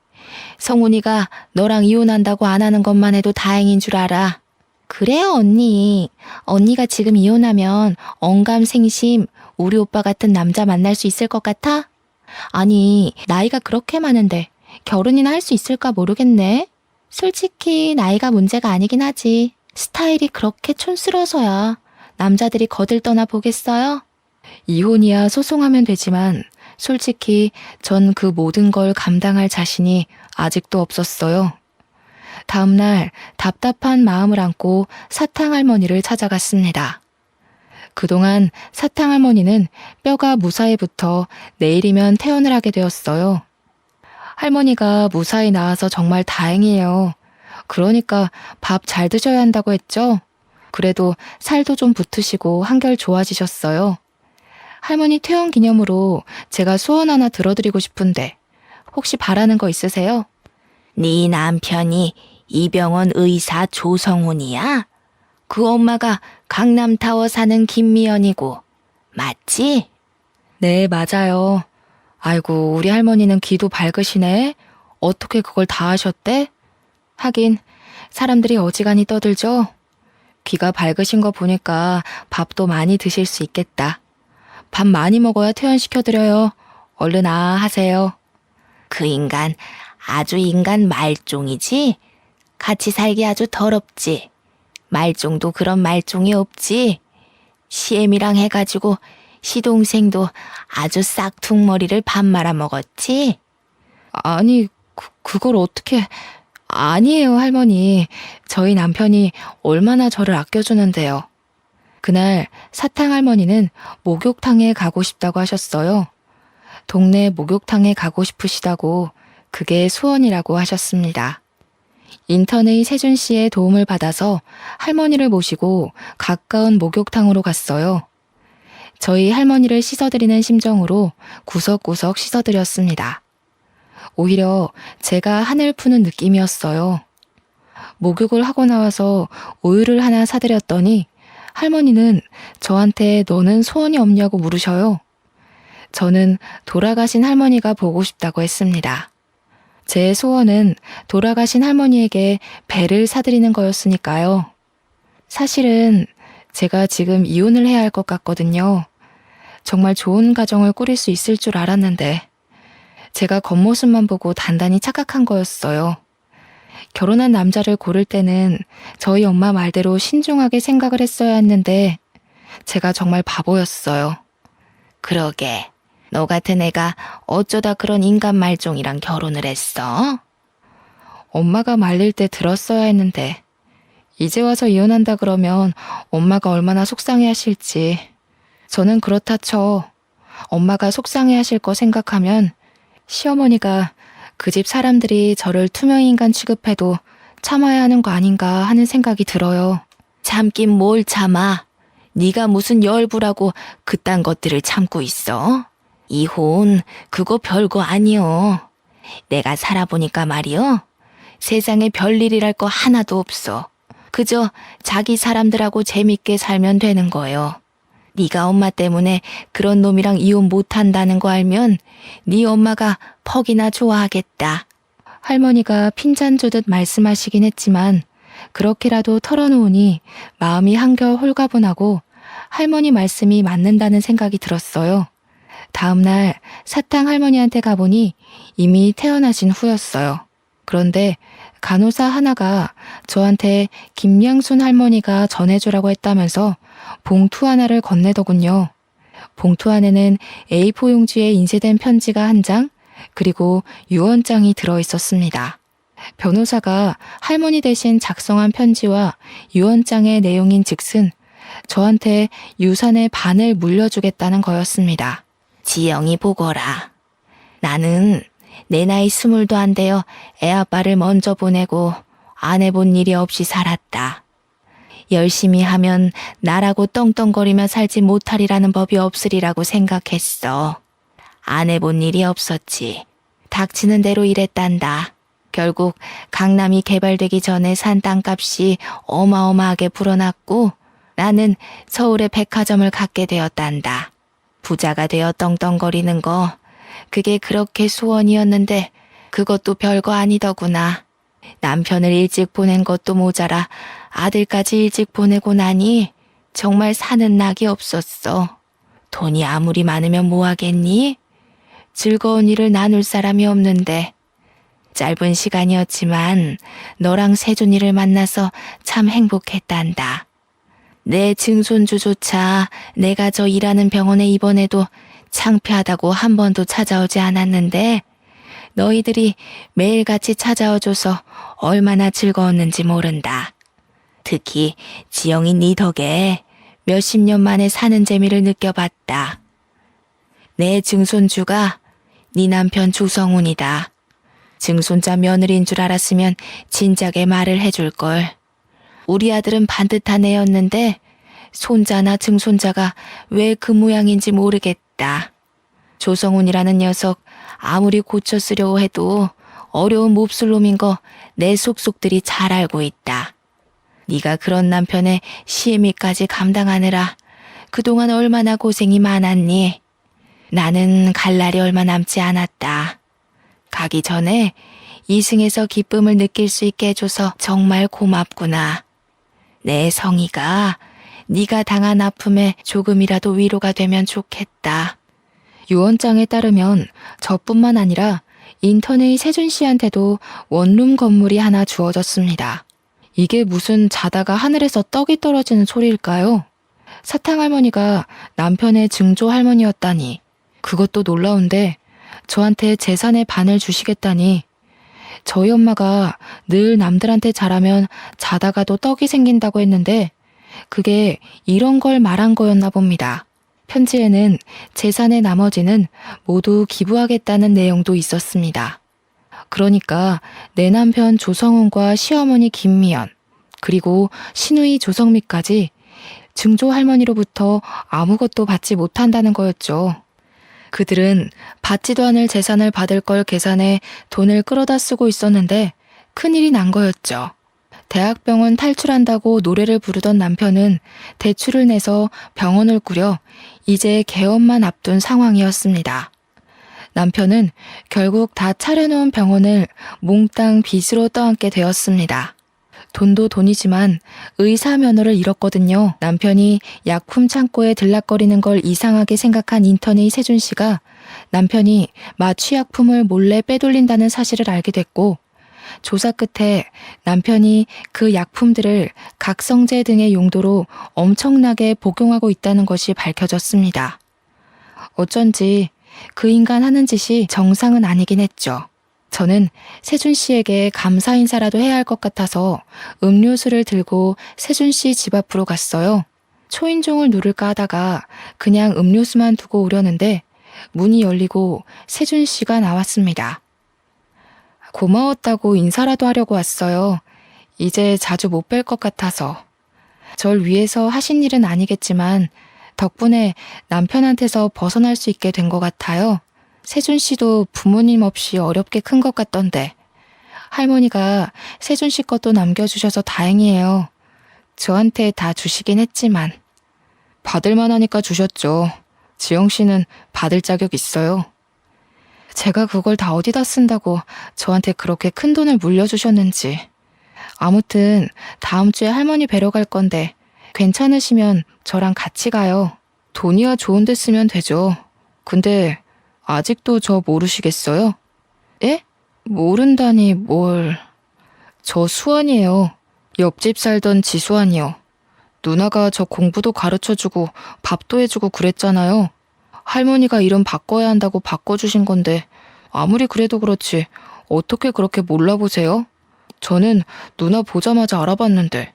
성훈이가 너랑 이혼한다고 안 하는 것만 해도 다행인 줄 알아. 그래요, 언니. 언니가 지금 이혼하면 언감생심 우리 오빠 같은 남자 만날 수 있을 것 같아? 아니, 나이가 그렇게 많은데 결혼이나 할 수 있을까 모르겠네. 솔직히 나이가 문제가 아니긴 하지. 스타일이 그렇게 촌스러워서야 남자들이 거들떠나 보겠어요? 이혼이야 소송하면 되지만 솔직히 전 그 모든 걸 감당할 자신이 아직도 없었어요. 다음날 답답한 마음을 안고 사탕할머니를 찾아갔습니다. 그동안 사탕할머니는 뼈가 무사히 붙어 내일이면 퇴원을 하게 되었어요. 할머니가 무사히 나와서 정말 다행이에요. 그러니까 밥 잘 드셔야 한다고 했죠? 그래도 살도 좀 붙으시고 한결 좋아지셨어요. 할머니 퇴원 기념으로 제가 소원 하나 들어드리고 싶은데 혹시 바라는 거 있으세요? 네 남편이 이병헌 의사 조성훈이야? 그 엄마가 강남타워 사는 김미연이고 맞지? 네, 맞아요. 아이고, 우리 할머니는 귀도 밝으시네. 어떻게 그걸 다 아셨대? 하긴 사람들이 어지간히 떠들죠. 귀가 밝으신 거 보니까 밥도 많이 드실 수 있겠다. 밥 많이 먹어야 퇴원시켜드려요. 얼른 하세요. 그 인간 아주 인간 말종이지? 같이 살기 아주 더럽지? 말종도 그런 말종이 없지? 시엠이랑 해가지고 시동생도 아주 싹퉁머리를 밥 말아 먹었지? 아니, 그걸 어떻게... 아니에요, 할머니. 저희 남편이 얼마나 저를 아껴주는데요. 그날 사탕할머니는 목욕탕에 가고 싶다고 하셨어요. 동네 목욕탕에 가고 싶으시다고 그게 소원이라고 하셨습니다. 인턴의 세준 씨의 도움을 받아서 할머니를 모시고 가까운 목욕탕으로 갔어요. 저희 할머니를 씻어드리는 심정으로 구석구석 씻어드렸습니다. 오히려 제가 한을 푸는 느낌이었어요. 목욕을 하고 나와서 우유를 하나 사드렸더니 할머니는 저한테 너는 소원이 없냐고 물으셔요. 저는 돌아가신 할머니가 보고 싶다고 했습니다. 제 소원은 돌아가신 할머니에게 배를 사드리는 거였으니까요. 사실은 제가 지금 이혼을 해야 할 것 같거든요. 정말 좋은 가정을 꾸릴 수 있을 줄 알았는데 제가 겉모습만 보고 단단히 착각한 거였어요. 결혼한 남자를 고를 때는 저희 엄마 말대로 신중하게 생각을 했어야 했는데 제가 정말 바보였어요. 그러게, 너 같은 애가 어쩌다 그런 인간 말종이랑 결혼을 했어? 엄마가 말릴 때 들었어야 했는데 이제 와서 이혼한다 그러면 엄마가 얼마나 속상해 하실지. 저는 그렇다 쳐. 엄마가 속상해 하실 거 생각하면 시어머니가 그 집 사람들이 저를 투명인간 취급해도 참아야 하는 거 아닌가 하는 생각이 들어요. 참긴 뭘 참아. 네가 무슨 열부라고 그딴 것들을 참고 있어? 이혼 그거 별거 아니여. 내가 살아보니까 말이여. 세상에 별일이랄 거 하나도 없어. 그저 자기 사람들하고 재밌게 살면 되는 거요. 네가 엄마 때문에 그런 놈이랑 이혼 못한다는 거 알면 네 엄마가 퍽이나 좋아하겠다. 할머니가 핀잔 주듯 말씀하시긴 했지만 그렇게라도 털어놓으니 마음이 한결 홀가분하고 할머니 말씀이 맞는다는 생각이 들었어요. 다음 날 사탕 할머니한테 가보니 이미 태어나신 후였어요. 그런데 간호사 하나가 저한테 김양순 할머니가 전해주라고 했다면서 봉투 하나를 건네더군요. 봉투 안에는 A4 용지에 인쇄된 편지가 한 장, 그리고 유언장이 들어있었습니다. 변호사가 할머니 대신 작성한 편지와 유언장의 내용인 즉슨 저한테 유산의 반을 물려주겠다는 거였습니다. 지영이 보거라. 나는 내 나이 20도 안 되어 애아빠를 먼저 보내고 안 해본 일이 없이 살았다. 열심히 하면 나라고 떵떵거리며 살지 못하리라는 법이 없으리라고 생각했어. 안 해본 일이 없었지. 닥치는 대로 일했단다. 결국 강남이 개발되기 전에 산 땅값이 어마어마하게 불어났고 나는 서울에 백화점을 갖게 되었단다. 부자가 되어 떵떵거리는 거 그게 그렇게 소원이었는데 그것도 별거 아니더구나. 남편을 일찍 보낸 것도 모자라 아들까지 일찍 보내고 나니 정말 사는 낙이 없었어. 돈이 아무리 많으면 뭐하겠니? 즐거운 일을 나눌 사람이 없는데. 짧은 시간이었지만 너랑 세준이를 만나서 참 행복했단다. 내 증손주조차 내가 저 일하는 병원에 입원해도 창피하다고 한 번도 찾아오지 않았는데 너희들이 매일같이 찾아와줘서 얼마나 즐거웠는지 모른다. 특히 지영이 네 덕에 몇십 년 만에 사는 재미를 느껴봤다. 내 증손주가 네 남편 조성훈이다. 증손자 며느리인 줄 알았으면 진작에 말을 해줄걸. 우리 아들은 반듯한 애였는데 손자나 증손자가 왜 그 모양인지 모르겠다. 조성훈이라는 녀석 아무리 고쳐 쓰려고 해도 어려운 몹쓸 놈인 거 내 속속들이 잘 알고 있다. 네가 그런 남편의 시애미까지 감당하느라 그동안 얼마나 고생이 많았니? 나는 갈 날이 얼마 남지 않았다. 가기 전에 이승에서 기쁨을 느낄 수 있게 해줘서 정말 고맙구나. 내 성희가 네가 당한 아픔에 조금이라도 위로가 되면 좋겠다. 유언장에 따르면 저뿐만 아니라 인턴의 세준 씨한테도 원룸 건물이 하나 주어졌습니다. 이게 무슨 자다가 하늘에서 떡이 떨어지는 소리일까요? 사탕 할머니가 남편의 증조 할머니였다니. 그것도 놀라운데 저한테 재산의 반을 주시겠다니. 저희 엄마가 늘 남들한테 잘하면 자다가도 떡이 생긴다고 했는데 그게 이런 걸 말한 거였나 봅니다. 편지에는 재산의 나머지는 모두 기부하겠다는 내용도 있었습니다. 그러니까 내 남편 조성훈과 시어머니 김미연, 그리고 시누이 조성미까지 증조 할머니로부터 아무것도 받지 못한다는 거였죠. 그들은 받지도 않을 재산을 받을 걸 계산해 돈을 끌어다 쓰고 있었는데 큰일이 난 거였죠. 대학병원 탈출한다고 노래를 부르던 남편은 대출을 내서 병원을 꾸려 이제 개업만 앞둔 상황이었습니다. 남편은 결국 다 차려놓은 병원을 몽땅 빚으로 떠안게 되었습니다. 돈도 돈이지만 의사 면허를 잃었거든요. 남편이 약품 창고에 들락거리는 걸 이상하게 생각한 인턴의 세준 씨가 남편이 마취약품을 몰래 빼돌린다는 사실을 알게 됐고, 조사 끝에 남편이 그 약품들을 각성제 등의 용도로 엄청나게 복용하고 있다는 것이 밝혀졌습니다. 어쩐지 그 인간 하는 짓이 정상은 아니긴 했죠. 저는 세준 씨에게 감사 인사라도 해야 할 것 같아서 음료수를 들고 세준 씨 집 앞으로 갔어요. 초인종을 누를까 하다가 그냥 음료수만 두고 오려는데 문이 열리고 세준 씨가 나왔습니다. 고마웠다고 인사라도 하려고 왔어요. 이제 자주 못 뵐 것 같아서. 절 위해서 하신 일은 아니겠지만 덕분에 남편한테서 벗어날 수 있게 된 것 같아요. 세준 씨도 부모님 없이 어렵게 큰 것 같던데. 할머니가 세준 씨 것도 남겨주셔서 다행이에요. 저한테 다 주시긴 했지만. 받을만 하니까 주셨죠. 지영 씨는 받을 자격 있어요. 제가 그걸 다 어디다 쓴다고 저한테 그렇게 큰 돈을 물려주셨는지. 아무튼 다음 주에 할머니 뵈러 갈 건데 괜찮으시면 저랑 같이 가요. 돈이야 좋은 데 쓰면 되죠. 근데 아직도 저 모르시겠어요? 예? 모른다니 뭘. 저 수환이에요. 옆집 살던 지수환이요. 누나가 저 공부도 가르쳐주고 밥도 해주고 그랬잖아요. 할머니가 이름 바꿔야 한다고 바꿔주신 건데 아무리 그래도 그렇지 어떻게 그렇게 몰라보세요? 저는 누나 보자마자 알아봤는데.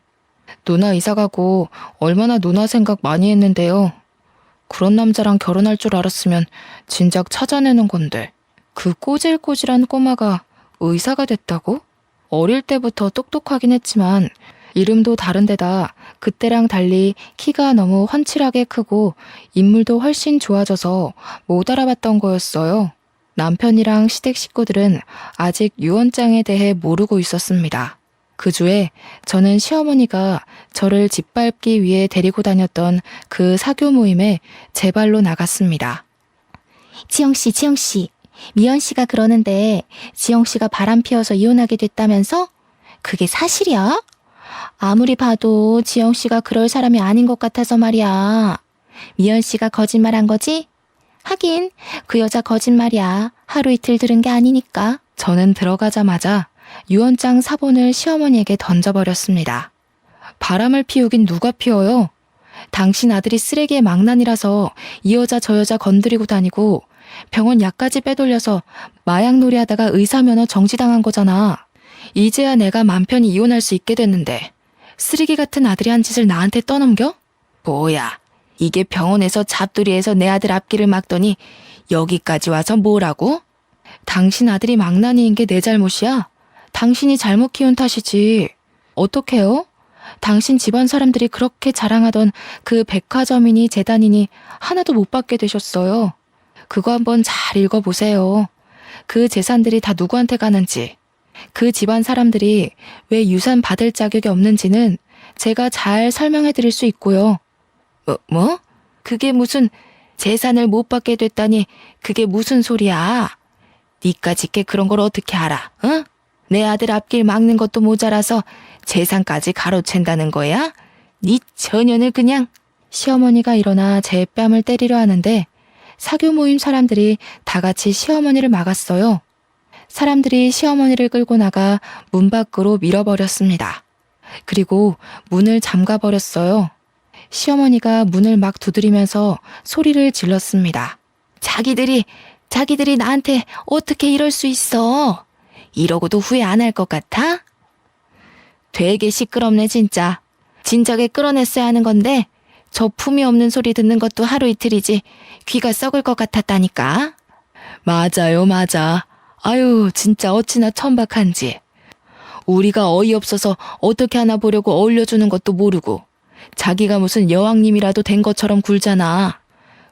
누나 이사가고 얼마나 누나 생각 많이 했는데요. 그런 남자랑 결혼할 줄 알았으면 진작 찾아내는 건데. 그 꼬질꼬질한 꼬마가 의사가 됐다고? 어릴 때부터 똑똑하긴 했지만 이름도 다른데다 그때랑 달리 키가 너무 훤칠하게 크고 인물도 훨씬 좋아져서 못 알아봤던 거였어요. 남편이랑 시댁 식구들은 아직 유언장에 대해 모르고 있었습니다. 그 주에 저는 시어머니가 저를 짓밟기 위해 데리고 다녔던 그 사교 모임에 제 발로 나갔습니다. 지영씨, 미연씨가 그러는데 지영씨가 바람 피워서 이혼하게 됐다면서? 그게 사실이야? 아무리 봐도 지영씨가 그럴 사람이 아닌 것 같아서 말이야. 미연씨가 거짓말한 거지? 하긴 그 여자 거짓말이야. 하루 이틀 들은 게 아니니까. 저는 들어가자마자 유언장 사본을 시어머니에게 던져버렸습니다. 바람을 피우긴 누가 피워요? 당신 아들이 쓰레기의 망난이라서 이 여자 저 여자 건드리고 다니고 병원 약까지 빼돌려서 마약놀이 하다가 의사면허 정지당한 거잖아. 이제야 내가 맘 편히 이혼할 수 있게 됐는데 쓰레기 같은 아들이 한 짓을 나한테 떠넘겨? 뭐야, 이게 병원에서 잡돌이에서 내 아들 앞길을 막더니 여기까지 와서 뭐라고? 당신 아들이 망나니인 게 내 잘못이야? 당신이 잘못 키운 탓이지. 어떡해요? 당신 집안 사람들이 그렇게 자랑하던 그 백화점이니 재단이니 하나도 못 받게 되셨어요. 그거 한번 잘 읽어보세요. 그 재산들이 다 누구한테 가는지, 그 집안 사람들이 왜 유산 받을 자격이 없는지는 제가 잘 설명해 드릴 수 있고요. 뭐? 그게 무슨 재산을 못 받게 됐다니 그게 무슨 소리야? 니까짓 게 그런 걸 어떻게 알아? 응? 내 아들 앞길 막는 것도 모자라서 재산까지 가로챈다는 거야? 니 처녀는 그냥. 시어머니가 일어나 제 뺨을 때리려 하는데 사교 모임 사람들이 다 같이 시어머니를 막았어요. 사람들이 시어머니를 끌고 나가 문 밖으로 밀어버렸습니다. 그리고 문을 잠가버렸어요. 시어머니가 문을 막 두드리면서 소리를 질렀습니다. 자기들이 나한테 어떻게 이럴 수 있어? 이러고도 후회 안 할 것 같아? 되게 시끄럽네 진짜. 진작에 끌어냈어야 하는 건데 저 품이 없는 소리 듣는 것도 하루 이틀이지 귀가 썩을 것 같았다니까. 맞아요, 맞아. 아유, 진짜 어찌나 천박한지. 우리가 어이없어서 어떻게 하나 보려고 어울려주는 것도 모르고 자기가 무슨 여왕님이라도 된 것처럼 굴잖아.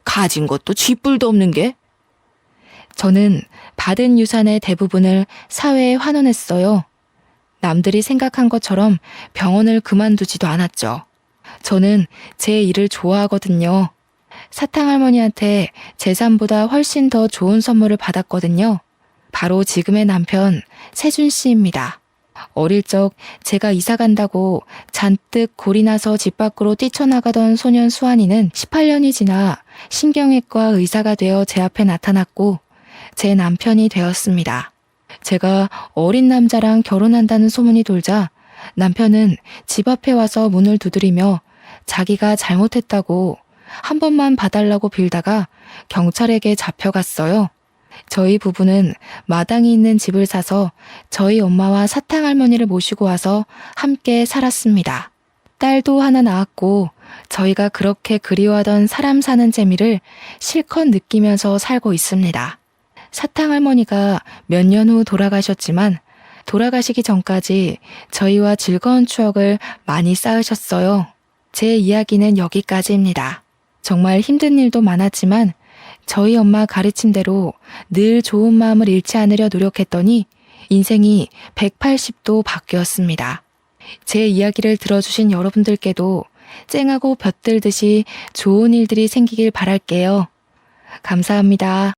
가진 것도 쥐뿔도 없는 게. 저는 받은 유산의 대부분을 사회에 환원했어요. 남들이 생각한 것처럼 병원을 그만두지도 않았죠. 저는 제 일을 좋아하거든요. 사탕할머니한테 재산보다 훨씬 더 좋은 선물을 받았거든요. 바로 지금의 남편 세준 씨입니다. 어릴 적 제가 이사 간다고 잔뜩 골이 나서 집 밖으로 뛰쳐나가던 소년 수환이는 18년이 지나 신경외과 의사가 되어 제 앞에 나타났고 제 남편이 되었습니다. 제가 어린 남자랑 결혼한다는 소문이 돌자 남편은 집 앞에 와서 문을 두드리며 자기가 잘못했다고 한 번만 봐달라고 빌다가 경찰에게 잡혀갔어요. 저희 부부는 마당이 있는 집을 사서 저희 엄마와 사탕할머니를 모시고 와서 함께 살았습니다. 딸도 하나 낳았고 저희가 그렇게 그리워하던 사람 사는 재미를 실컷 느끼면서 살고 있습니다. 사탕할머니가 몇 년 후 돌아가셨지만 돌아가시기 전까지 저희와 즐거운 추억을 많이 쌓으셨어요. 제 이야기는 여기까지입니다. 정말 힘든 일도 많았지만 저희 엄마 가르침대로 늘 좋은 마음을 잃지 않으려 노력했더니 인생이 180도 바뀌었습니다. 제 이야기를 들어주신 여러분들께도 쨍하고 볕들듯이 좋은 일들이 생기길 바랄게요. 감사합니다.